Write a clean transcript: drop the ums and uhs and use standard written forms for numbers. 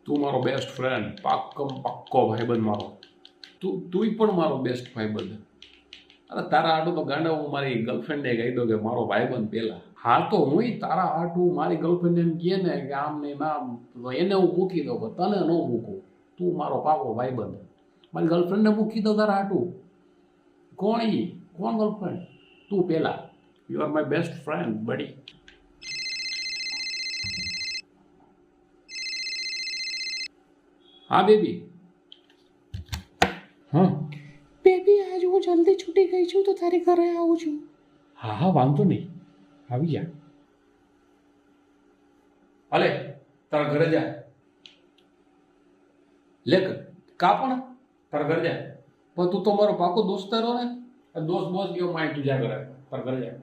તું મારો best friend, પાક્કો ભાઈબંધ મારો. તુંય પણ મારો બેસ્ટ ભાઈબંધ. અરે તારા આટું તો ગાંડા હું મારી ગર્લફ્રેન્ડને કહી દઉં કે મારો ભાઈબંધ પેલા. હા તો હુંય તારા આટું મારી ગર્લફ્રેન્ડ એમ કહે ને કે આમ ને નામ, તો એને હું મૂકી દઉં, પણ તને ન મૂકું. તું મારો પાકો ભાઈબંધ. મારી ગર્લફ્રેન્ડને મૂકી દઉં તારા આટું. કોણ ગર્લફ્રેન્ડ? તું પેલા. You are my best friend બડી. હા બેબી. હા બેબી આજ હું જલ્દી છૂટી ગઈ છું તો તારી ઘરે આવું છું. હા વાંધો નહીં, આવી જા. હાલે તારા ઘરે જા. લે કા પણ તારા ઘરે જા. પણ તું તો મારો પાકો દોસ્તારો ને. દોસ્ત ગયો માય તું જા ઘરે. તારા ઘરે જા.